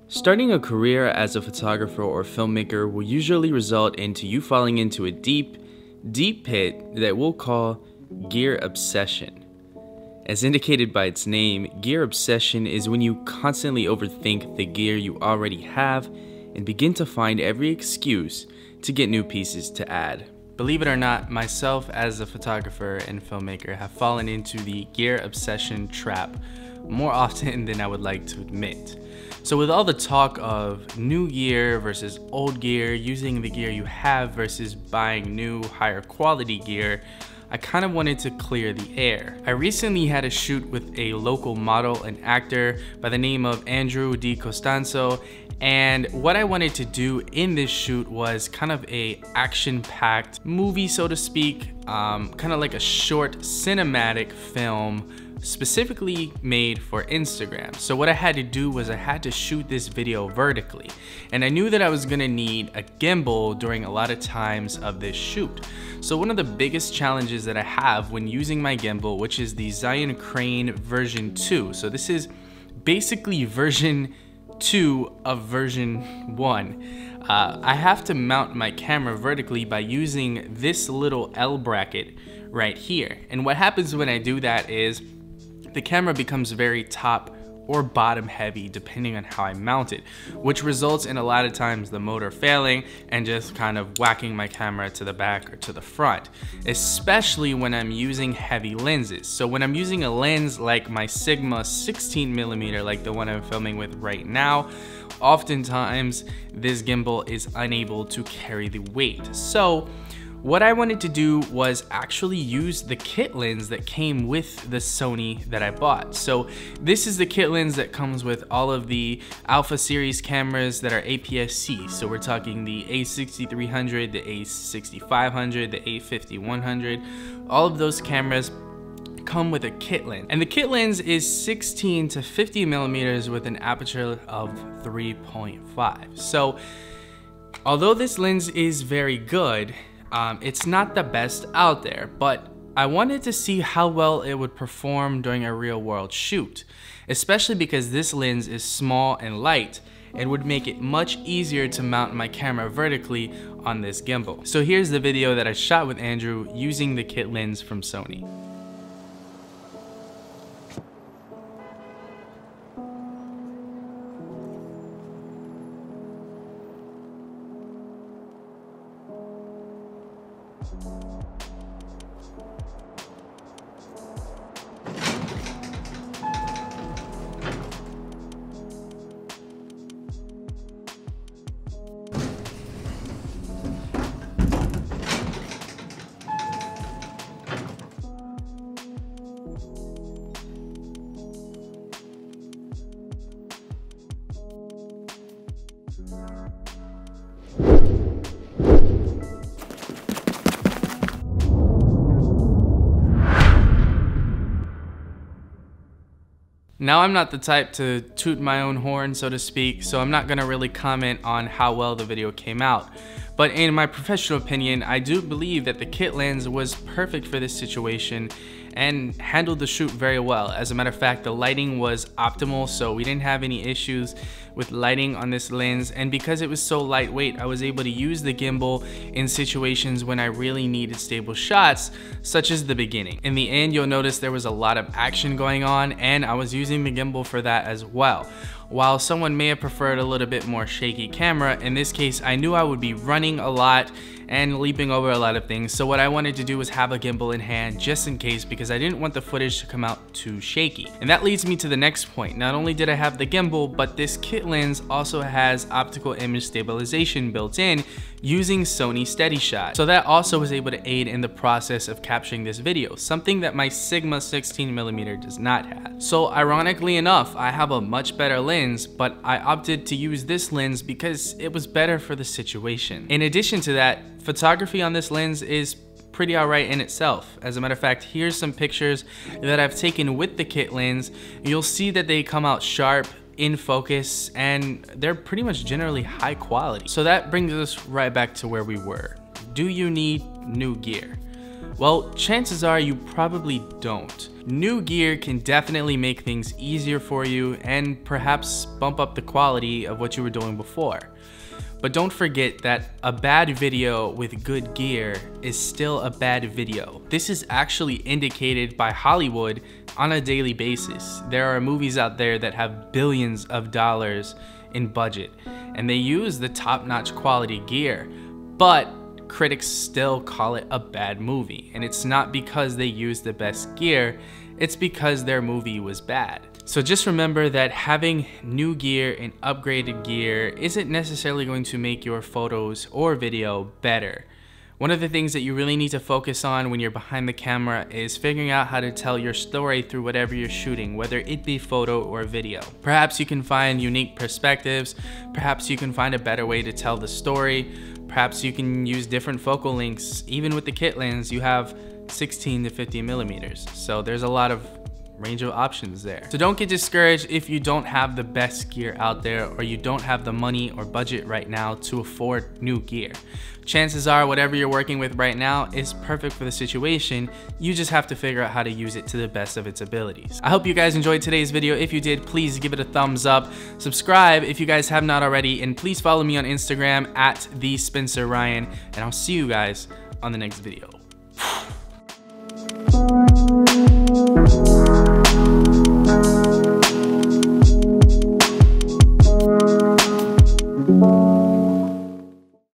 Starting a career as a photographer or filmmaker will usually result into you falling into a deep pit that we'll call gear obsession. As indicated by its name, gear obsession is when you constantly overthink the gear you already have and begin to find every excuse to get new pieces to add. Believe it or not, myself as a photographer and filmmaker have fallen into the gear obsession trap more often than I would like to admit. So with all the talk of new gear versus old gear, using the gear you have versus buying new, higher quality gear, I kind of wanted to clear the air. I recently had a shoot with a local model and actor by the name of Andrew Di Costanzo, and what I wanted to do in this shoot was kind of a action-packed movie, so to speak, kind of like a short cinematic film specifically made for Instagram. So what I had to do was I had to shoot this video vertically, and I knew that I was gonna need a gimbal during a lot of times of this shoot. So one of the biggest challenges that I have when using my gimbal, which is the Zion Crane version 2. So this is basically version 2 of version 1. I have to mount my camera vertically by using this little L bracket right here. And what happens when I do that is the camera becomes very top or bottom heavy depending on how I mount it, which results in a lot of times the motor failing and just kind of whacking my camera to the back or to the front, especially when I'm using heavy lenses. So when I'm using a lens like my Sigma 16mm, like the one I'm filming with right now, oftentimes this gimbal is unable to carry the weight. So what I wanted to do was actually use the kit lens that came with the Sony that I bought. So this is the kit lens that comes with all of the Alpha series cameras that are APS-C. So we're talking the A6300, the A6500, the A5100. All of those cameras come with a kit lens. And the kit lens is 16 to 50 millimeters with an aperture of 3.5. So although this lens is very good, it's not the best out there, but I wanted to see how well it would perform during a real world shoot, especially because this lens is small and light and would make it much easier to mount my camera vertically on this gimbal. So here's the video that I shot with Andrew using the kit lens from Sony. Now, I'm not the type to toot my own horn, so to speak, so I'm not gonna really comment on how well the video came out. But in my professional opinion, I do believe that the kit lens was perfect for this situation and handled the shoot very well. As a matter of fact, the lighting was optimal, so we didn't have any issues with lighting on this lens. And because it was so lightweight, I was able to use the gimbal in situations when I really needed stable shots, such as the beginning. In the end, you'll notice there was a lot of action going on, and I was using the gimbal for that as well. While someone may have preferred a little bit more shaky camera, in this case, I knew I would be running a lot and leaping over a lot of things. So what I wanted to do was have a gimbal in hand just in case, because I didn't want the footage to come out too shaky. And that leads me to the next point. Not only did I have the gimbal, but this kit lens also has optical image stabilization built in using Sony Steady Shot. So that also was able to aid in the process of capturing this video, something that my Sigma 16mm does not have. So ironically enough, I have a much better lens, but I opted to use this lens because it was better for the situation. In addition to that, photography on this lens is pretty alright in itself. As a matter of fact, here's some pictures that I've taken with the kit lens. You'll see that they come out sharp, in focus, and they're pretty much generally high quality. So that brings us right back to where we were. Do you need new gear? Well, chances are you probably don't. New gear can definitely make things easier for you and perhaps bump up the quality of what you were doing before. But don't forget that a bad video with good gear is still a bad video. This is actually indicated by Hollywood on a daily basis. There are movies out there that have billions of dollars in budget, and they use the top-notch quality gear, but critics still call it a bad movie. And it's not because they used the best gear, it's because their movie was bad. So just remember that having new gear and upgraded gear isn't necessarily going to make your photos or video better. One of the things that you really need to focus on when you're behind the camera is figuring out how to tell your story through whatever you're shooting, whether it be photo or video. Perhaps you can find unique perspectives, perhaps you can find a better way to tell the story, perhaps you can use different focal lengths. Even with the kit lens, you have 16 to 50 millimeters. So there's a lot of range of options there. So don't get discouraged if you don't have the best gear out there, or you don't have the money or budget right now to afford new gear. Chances are whatever you're working with right now is perfect for the situation. You just have to figure out how to use it to the best of its abilities. I hope you guys enjoyed today's video. If you did, please give it a thumbs up. Subscribe if you guys have not already, and please follow me on Instagram at @TheSpencerRyan, and I'll see you guys on the next video.